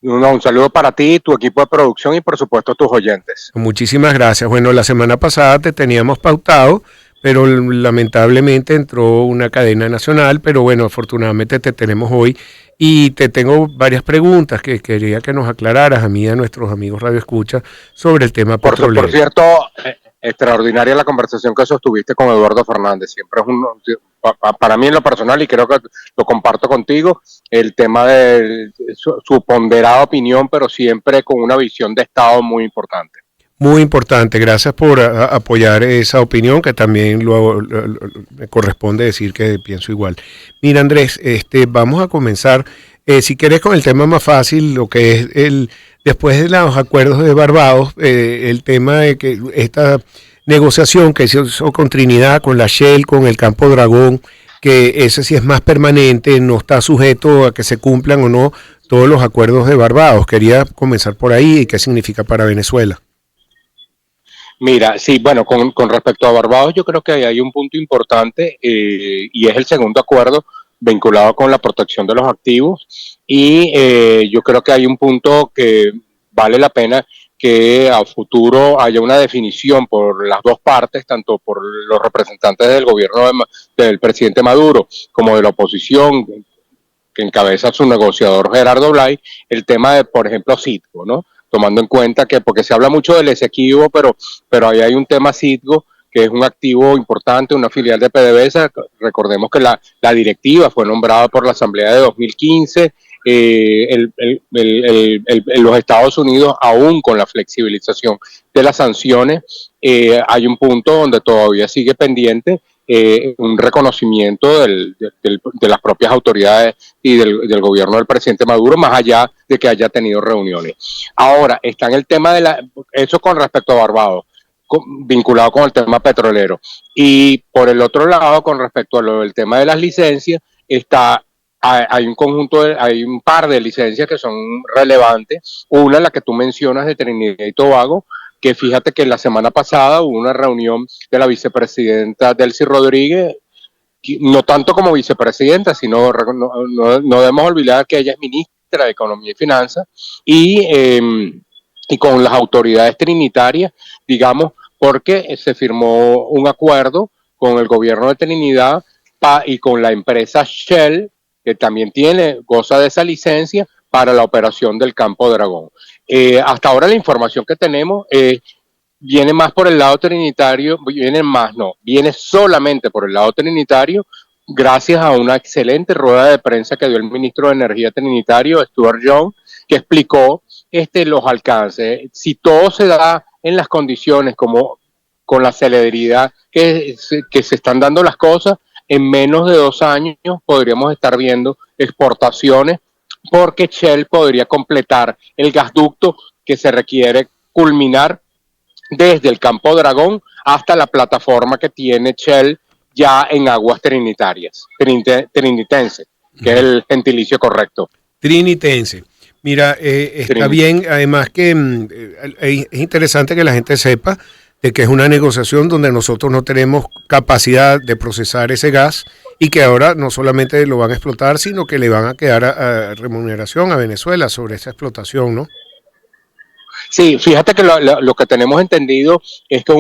Un saludo para ti, tu equipo de producción y por supuesto tus oyentes. Muchísimas gracias. Bueno, la semana pasada te teníamos pautado, pero lamentablemente entró una cadena nacional, pero bueno, afortunadamente te tenemos hoy y te tengo varias preguntas que quería que nos aclararas a mí y a nuestros amigos Radio Escucha sobre el tema Por petrolero. cierto, extraordinaria la conversación que sostuviste con Eduardo Fernández. Siempre es para mí en lo personal, y creo que lo comparto contigo, el tema de su ponderada opinión, pero siempre con una visión de Estado muy importante. Muy importante, gracias por apoyar esa opinión, que también me corresponde decir que pienso igual. Mira, Andrés, vamos a comenzar, si quieres, con el tema más fácil, lo que es después de los acuerdos de Barbados, el tema de que esta negociación que se hizo con Trinidad, con la Shell, con el Campo Dragón, que ese sí es más permanente, no está sujeto a que se cumplan o no todos los acuerdos de Barbados. Quería comenzar por ahí y qué significa para Venezuela. Mira, sí, bueno, con respecto a Barbados, yo creo que hay un punto importante y es el segundo acuerdo vinculado con la protección de los activos y yo creo que hay un punto que vale la pena que a futuro haya una definición por las dos partes, tanto por los representantes del gobierno del presidente Maduro como de la oposición que encabeza su negociador Gerardo Blay, el tema de, por ejemplo, Citgo, ¿no? Tomando en cuenta que, porque se habla mucho del Esequibo, pero ahí hay un tema Citgo, que es un activo importante, una filial de PDVSA. Recordemos que la directiva fue nombrada por la Asamblea de 2015. Los Estados Unidos, aún con la flexibilización de las sanciones, hay un punto donde todavía sigue pendiente un reconocimiento de las propias autoridades y del gobierno del presidente Maduro, más allá de que haya tenido reuniones. Ahora, está en el tema eso con respecto a Barbados, vinculado con el tema petrolero. Y por el otro lado, con respecto a lo del tema de las licencias, hay hay un par de licencias que son relevantes. Una, la que tú mencionas de Trinidad y Tobago, que fíjate que la semana pasada hubo una reunión de la vicepresidenta Delcy Rodríguez, no tanto como vicepresidenta, sino no debemos olvidar que ella es ministra de Economía y Finanzas, y con las autoridades trinitarias, digamos, porque se firmó un acuerdo con el gobierno de Trinidad y con la empresa Shell, que también goza de esa licencia para la operación del Campo Dragón. Hasta ahora la información que tenemos viene más por el lado trinitario, viene solamente por el lado trinitario, gracias a una excelente rueda de prensa que dio el ministro de Energía trinitario, Stuart Young, que explicó los alcances. Si todo se da en las condiciones como con la celeridad que se están dando las cosas, en menos de 2 años podríamos estar viendo exportaciones, porque Shell podría completar el gasducto que se requiere culminar desde el Campo Dragón hasta la plataforma que tiene Shell ya en aguas trinitarias, trinitense, que es el gentilicio correcto. Trinitense. Mira, está bien, además que es interesante que la gente sepa de que es una negociación donde nosotros no tenemos capacidad de procesar ese gas y que ahora no solamente lo van a explotar, sino que le van a quedar a remuneración a Venezuela sobre esa explotación, ¿no? Sí, fíjate que lo que tenemos entendido es que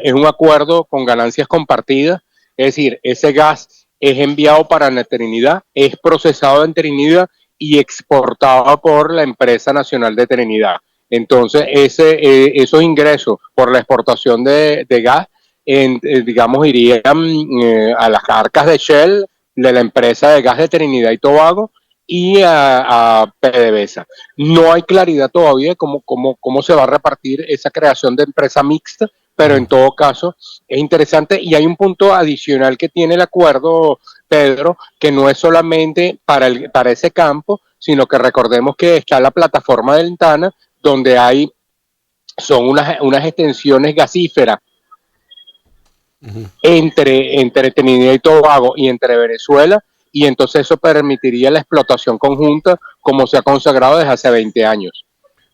es un acuerdo con ganancias compartidas, es decir, ese gas es enviado para la Trinidad, es procesado en Trinidad y exportado por la empresa nacional de Trinidad. Entonces, esos ingresos por la exportación de gas, digamos, irían a las arcas de Shell, de la empresa de gas de Trinidad y Tobago, y a PDVSA. No hay claridad todavía de cómo se va a repartir esa creación de empresa mixta, pero en todo caso es interesante. Y hay un punto adicional que tiene el acuerdo, Pedro, que no es solamente para ese campo, sino que recordemos que está la plataforma de Lintana, donde son unas extensiones gasíferas entre Trinidad y Tobago y entre Venezuela, y entonces eso permitiría la explotación conjunta como se ha consagrado desde hace 20 años.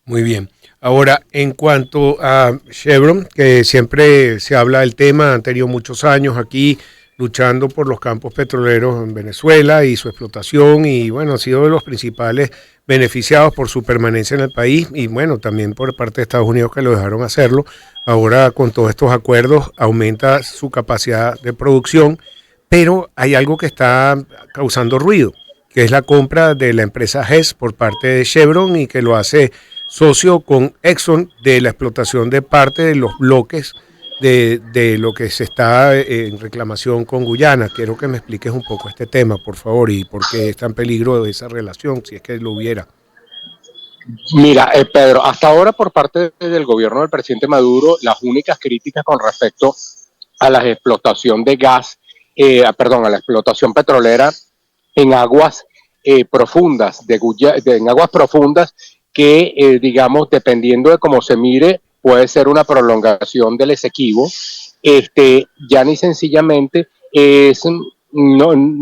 Muy bien. Ahora, en cuanto a Chevron, que siempre se habla del tema, han tenido muchos años aquí luchando por los campos petroleros en Venezuela y su explotación, y bueno, han sido de los principales beneficiados por su permanencia en el país y bueno, también por parte de Estados Unidos que lo dejaron hacerlo. Ahora con todos estos acuerdos aumenta su capacidad de producción, pero hay algo que está causando ruido, que es la compra de la empresa Hess por parte de Chevron y que lo hace socio con Exxon de la explotación de parte de los bloques de lo que se está en reclamación con Guyana. Quiero que me expliques un poco este tema, por favor, y por qué está en peligro esa relación, si es que lo hubiera. Mira, Pedro, hasta ahora por parte del gobierno del presidente Maduro, las únicas críticas con respecto a la explotación de gas, a la explotación petrolera en aguas profundas, en aguas profundas que, digamos, dependiendo de cómo se mire, puede ser una prolongación del Esequibo. Ya ni sencillamente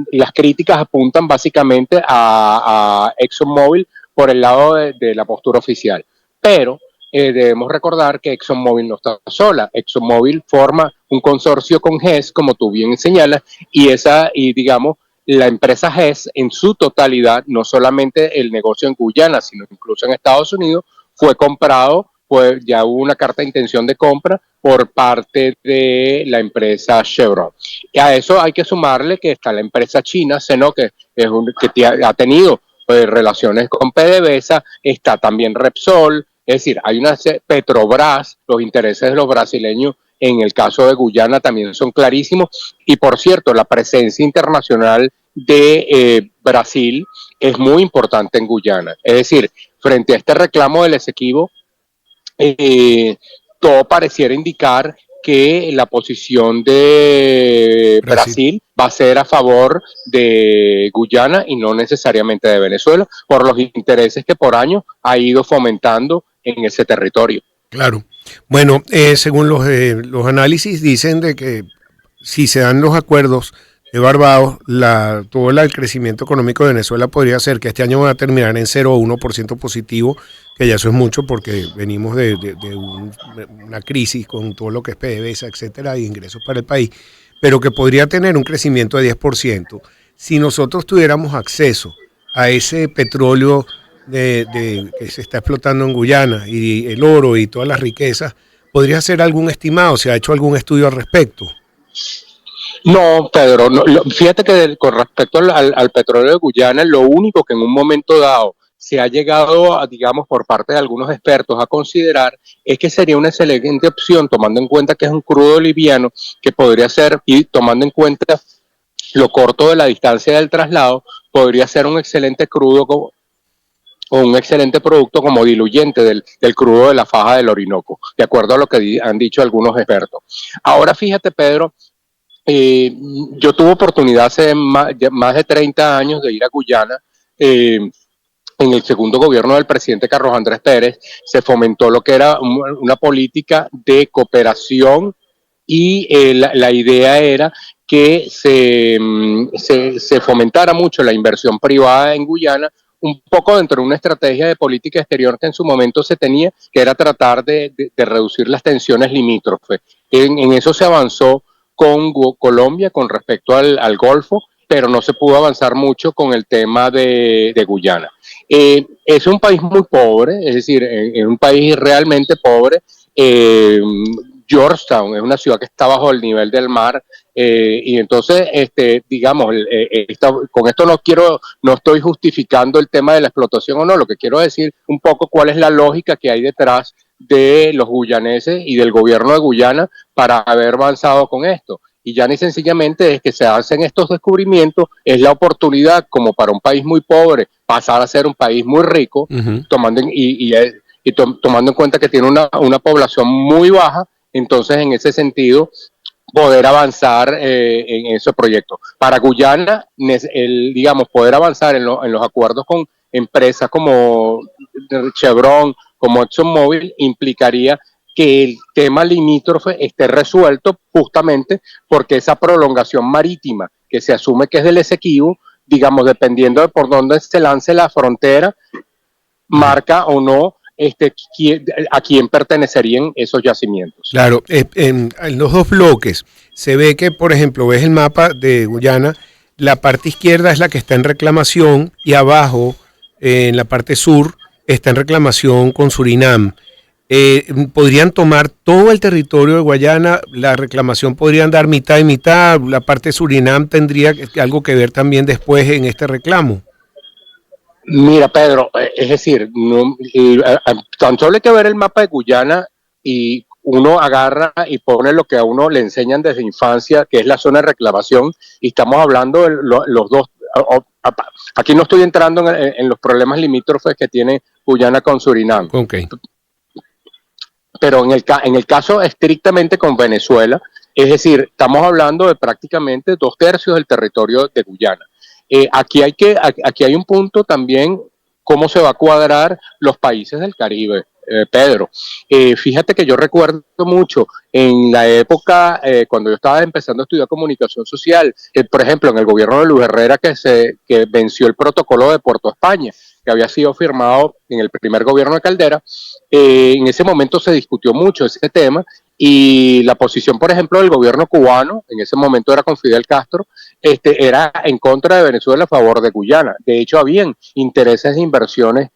las críticas apuntan básicamente a ExxonMobil por el lado de la postura oficial. Pero debemos recordar que ExxonMobil no está sola. ExxonMobil forma un consorcio con Hess, como tú bien señalas, y digamos, la empresa Hess en su totalidad, no solamente el negocio en Guyana, sino incluso en Estados Unidos, fue comprado, pues ya hubo una carta de intención de compra por parte de la empresa Chevron. Y a eso hay que sumarle que está la empresa china, Seno, que ha tenido relaciones con PDVSA, está también Repsol, es decir, hay una Petrobras, los intereses de los brasileños en el caso de Guyana también son clarísimos, y por cierto, la presencia internacional de Brasil es muy importante en Guyana, es decir, frente a este reclamo del Esequibo, todo pareciera indicar que la posición de Brasil va a ser a favor de Guyana y no necesariamente de Venezuela, por los intereses que por años ha ido fomentando en ese territorio. Claro. Bueno, según los análisis dicen de que si se dan los acuerdos de Barbados, todo el crecimiento económico de Venezuela podría ser que este año va a terminar en 0 o 1% positivo, que ya eso es mucho porque venimos de una crisis con todo lo que es PDVSA, etcétera, y ingresos para el país, pero que podría tener un crecimiento de 10%. Si nosotros tuviéramos acceso a ese petróleo que se está explotando en Guyana y el oro y todas las riquezas, ¿podría ser algún estimado? ¿Se ha hecho algún estudio al respecto? No, Pedro, no, fíjate que con respecto al petróleo de Guyana, lo único que en un momento dado se ha llegado, digamos, por parte de algunos expertos a considerar es que sería una excelente opción, tomando en cuenta que es un crudo liviano, que podría ser, y tomando en cuenta lo corto de la distancia del traslado, podría ser un excelente crudo o un excelente producto como diluyente del crudo de la faja del Orinoco, de acuerdo a lo que han dicho algunos expertos. Ahora fíjate, Pedro, yo tuve oportunidad hace más de 30 años de ir a Guyana. En el segundo gobierno del presidente Carlos Andrés Pérez se fomentó lo que era una política de cooperación y la idea era que se fomentara mucho la inversión privada en Guyana, un poco dentro de una estrategia de política exterior que en su momento se tenía, que era tratar de reducir las tensiones limítrofes. En eso se avanzó con Colombia con respecto al Golfo, pero no se pudo avanzar mucho con el tema de Guyana. Es un país muy pobre, es decir, es un país realmente pobre. Georgetown es una ciudad que está bajo el nivel del mar, y entonces, digamos, con esto no estoy justificando el tema de la explotación o no, lo que quiero decir un poco cuál es la lógica que hay detrás de los guyaneses y del gobierno de Guyana para haber avanzado con esto. Y ya ni sencillamente es que se hacen estos descubrimientos, es la oportunidad como para un país muy pobre pasar a ser un país muy rico, tomando en cuenta que tiene una población muy baja, entonces en ese sentido poder avanzar en ese proyecto. Para Guyana, digamos, poder avanzar en los acuerdos con empresas como Chevron, como ExxonMobil, implicaría que el tema limítrofe esté resuelto justamente porque esa prolongación marítima que se asume que es del Esequibo, digamos, dependiendo de por dónde se lance la frontera, marca o no a quién pertenecerían esos yacimientos. Claro, en los dos bloques se ve que, por ejemplo, ves el mapa de Guyana, la parte izquierda es la que está en reclamación y abajo en la parte sur, está en reclamación con Surinam. Podrían tomar todo el territorio de Guayana, la reclamación podrían dar mitad y mitad, la parte de Surinam tendría algo que ver también después en este reclamo. Mira, Pedro, es decir, tan solo hay que ver el mapa de Guyana y uno agarra y pone lo que a uno le enseñan desde infancia, que es la zona de reclamación, y estamos hablando de los dos. Aquí no estoy entrando en los problemas limítrofes que tiene Guyana con Surinam. Okay. Pero en el caso estrictamente con Venezuela, es decir, estamos hablando de prácticamente 2/3 del territorio de Guyana. Aquí hay un punto también, cómo se va a cuadrar los países del Caribe, Pedro. Fíjate que yo recuerdo mucho en la época, cuando yo estaba empezando a estudiar comunicación social, por ejemplo, en el gobierno de Luis Herrera, que venció el protocolo de Puerto España, que había sido firmado en el primer gobierno de Caldera. En ese momento se discutió mucho ese tema y la posición, por ejemplo, del gobierno cubano, en ese momento era con Fidel Castro, era en contra de Venezuela a favor de Guyana. De hecho, habían intereses de inversiones.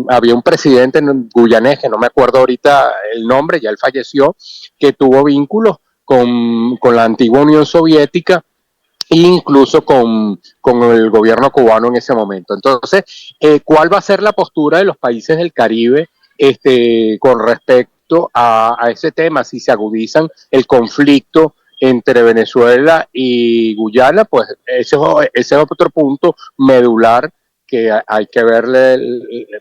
Había un presidente guyanés, que no me acuerdo ahorita el nombre, ya él falleció, que tuvo vínculos con la antigua Unión Soviética, incluso con el gobierno cubano en ese momento. Entonces, ¿cuál va a ser la postura de los países del Caribe con respecto a ese tema? Si se agudizan el conflicto entre Venezuela y Guyana, pues ese es otro punto medular que hay que verle,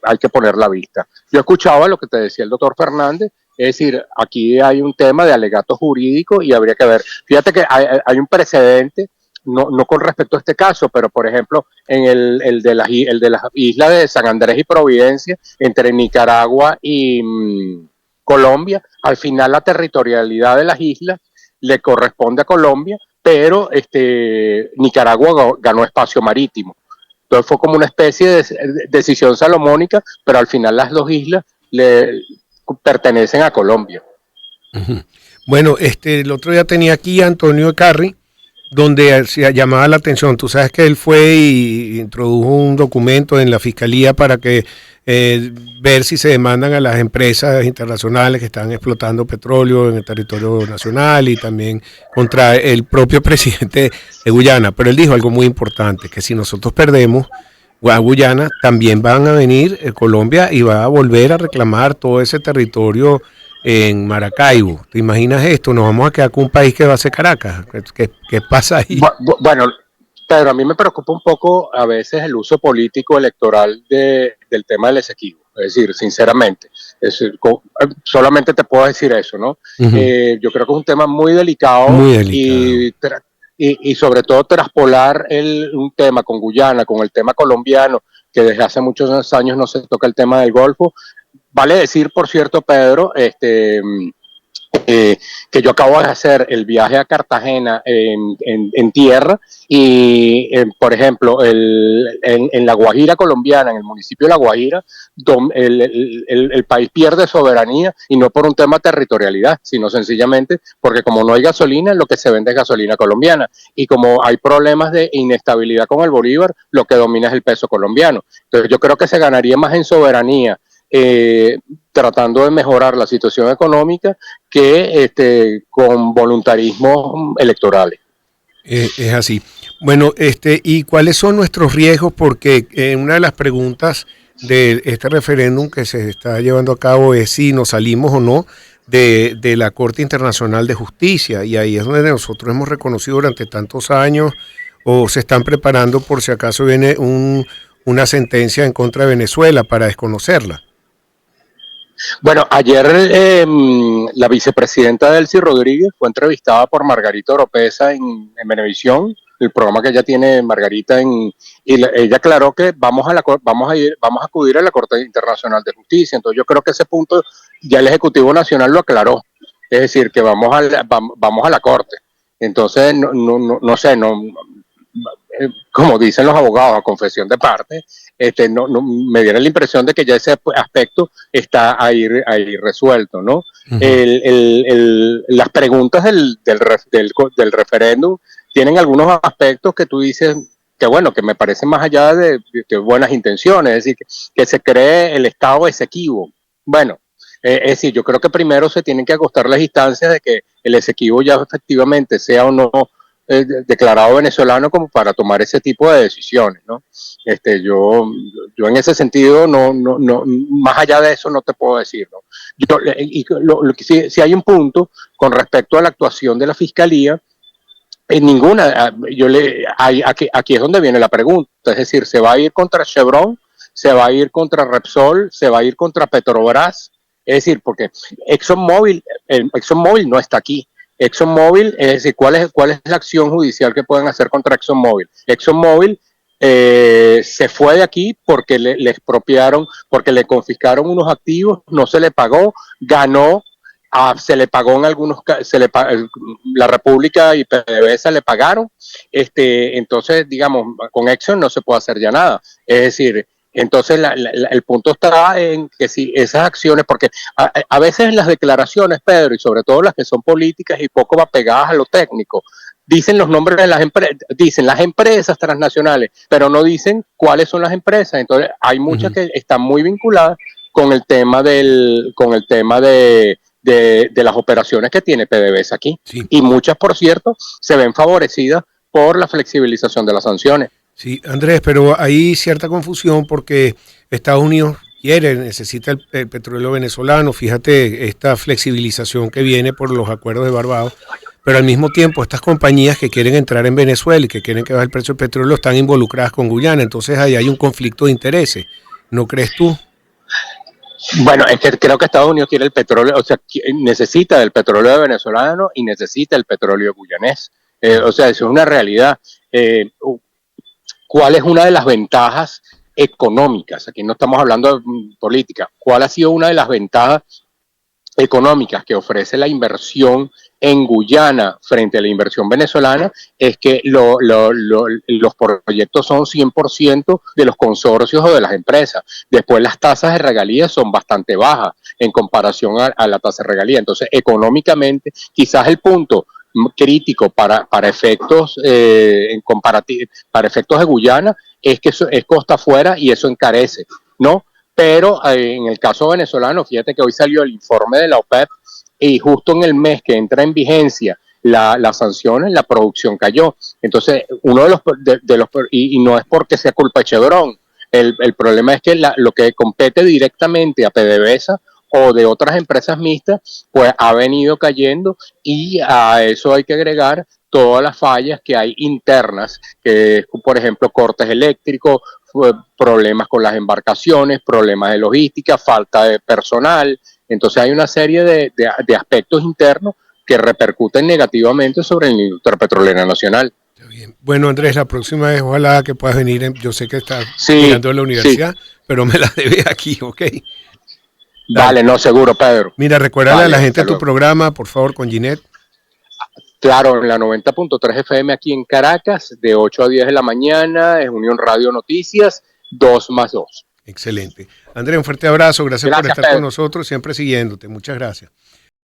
hay que poner la vista. Yo escuchaba lo que te decía el doctor Fernández, es decir, aquí hay un tema de alegato jurídico y habría que ver. Fíjate que hay un precedente, no con respecto a este caso, pero por ejemplo, en el de las islas de San Andrés y Providencia, entre Nicaragua y Colombia, al final la territorialidad de las islas le corresponde a Colombia, pero Nicaragua ganó espacio marítimo. Entonces fue como una especie de decisión salomónica, pero al final las dos islas le pertenecen a Colombia. Uh-huh. Bueno, el otro día tenía aquí a Antonio Carri, donde se llamaba la atención. Tú sabes que él fue y introdujo un documento en la fiscalía para que ver si se demandan a las empresas internacionales que están explotando petróleo en el territorio nacional y también contra el propio presidente de Guyana. Pero él dijo algo muy importante, que si nosotros perdemos a Guyana, también van a venir Colombia y va a volver a reclamar todo ese territorio en Maracaibo. ¿Te imaginas esto? Nos vamos a quedar con un país que va a ser Caracas. ¿Qué pasa ahí? Bueno, Pedro, a mí me preocupa un poco a veces el uso político electoral del tema del Esequibo. Es decir, sinceramente, solamente te puedo decir eso, ¿no? Uh-huh. Yo creo que es un tema muy delicado, y sobre todo traspolar un tema con Guyana, con el tema colombiano, que desde hace muchos años no se toca el tema del Golfo. Vale decir, por cierto, Pedro, que yo acabo de hacer el viaje a Cartagena en tierra y, por ejemplo, en La Guajira colombiana, en el municipio de La Guajira, el país pierde soberanía y no por un tema de territorialidad, sino sencillamente porque como no hay gasolina, lo que se vende es gasolina colombiana y como hay problemas de inestabilidad con el bolívar, lo que domina es el peso colombiano. Entonces yo creo que se ganaría más en soberanía tratando de mejorar la situación económica que con voluntarismos electorales. Es así. Bueno, ¿y cuáles son nuestros riesgos? Porque una de las preguntas de este referéndum que se está llevando a cabo es si nos salimos o no de la Corte Internacional de Justicia, y ahí es donde nosotros hemos reconocido durante tantos años, o se están preparando por si acaso viene una sentencia en contra de Venezuela para desconocerla. Bueno, ayer la vicepresidenta Delcy Rodríguez fue entrevistada por Margarita Oropesa en Venevisión, el programa que ella tiene Margarita, y ella aclaró que vamos a acudir a la Corte Internacional de Justicia. Entonces yo creo que ese punto ya el Ejecutivo Nacional lo aclaró, es decir, que vamos a la Corte. Entonces no sé, como dicen los abogados, a confesión de parte, me diera la impresión de que ya ese aspecto está ahí resuelto, ¿no? Uh-huh. Las preguntas del referéndum tienen algunos aspectos que tú dices, bueno, que me parece más allá de buenas intenciones, es decir, que se cree el Estado Esequibo. Bueno, es decir, yo creo que primero se tienen que acostar las instancias de que el Esequibo ya efectivamente sea o no declarado venezolano como para tomar ese tipo de decisiones, ¿no? Yo en ese sentido no, más allá de eso no te puedo decir, ¿no? Si hay un punto con respecto a la actuación de la fiscalía, en ninguna, aquí es donde viene la pregunta, es decir, ¿se va a ir contra Chevron? ¿Se va a ir contra Repsol? ¿Se va a ir contra Petrobras? Es decir, porque ExxonMobil no está aquí. ExxonMobil, es decir, ¿cuál es la acción judicial que pueden hacer contra ExxonMobil? ExxonMobil se fue de aquí porque le expropiaron, porque le confiscaron unos activos, no se le pagó, ganó. Se le pagó en algunos, la República y PDVSA le pagaron, entonces digamos, con Exxon no se puede hacer ya nada, es decir, entonces el punto está en que si esas acciones, porque a veces las declaraciones, Pedro, y sobre todo las que son políticas y poco apegadas a lo técnico, dicen los nombres de las empresas, dicen las empresas transnacionales, pero no dicen cuáles son las empresas, entonces hay muchas que están muy vinculadas con el tema de las operaciones que tiene PDVSA aquí. Sí. Y muchas, por cierto, se ven favorecidas por la flexibilización de las sanciones. Sí, Andrés, pero hay cierta confusión porque Estados Unidos necesita el petróleo venezolano. Fíjate esta flexibilización que viene por los acuerdos de Barbados, pero al mismo tiempo estas compañías que quieren entrar en Venezuela y que quieren que baje el precio del petróleo están involucradas con Guyana, entonces ahí hay un conflicto de intereses, ¿no crees tú? Bueno, es que creo que Estados Unidos quiere el petróleo, o sea, necesita el petróleo venezolano y necesita el petróleo guyanés. O sea, eso es una realidad. ¿Cuál es una de las ventajas económicas? Aquí no estamos hablando de política. ¿Cuál ha sido una de las ventajas económicas que ofrece la inversión en Guyana frente a la inversión venezolana? Es que los proyectos son 100% de los consorcios o de las empresas. Después las tasas de regalías son bastante bajas en comparación a la tasa de regalía. Entonces, económicamente, quizás el punto crítico para efectos para efectos de Guyana es que eso es costa afuera y eso encarece, ¿no? Pero en el caso venezolano, fíjate que hoy salió el informe de la OPEP y justo en el mes que entra en vigencia las sanciones, la producción cayó. Entonces, uno de los y no es porque sea culpa de Chevron, el problema es que lo que compete directamente a PDVSA o de otras empresas mixtas, pues ha venido cayendo y a eso hay que agregar todas las fallas que hay internas, que por ejemplo cortes eléctricos, problemas con las embarcaciones, problemas de logística, falta de personal. Entonces hay una serie de aspectos internos que repercuten negativamente sobre la industria petrolera nacional. Bien. Bueno, Andrés, la próxima vez ojalá que puedas venir. Yo sé que estás mirando en la universidad, pero me la debes aquí, ¿ok? Vale, no, seguro, Pedro. Mira, recuérdale a la gente tu programa, por favor, con Ginette. Claro, en la 90.3 FM aquí en Caracas, de 8 a 10 de la mañana, es Unión Radio Noticias, 2+2. Excelente. Andrés, un fuerte abrazo, gracias por estar Pedro con nosotros, siempre siguiéndote. Muchas gracias.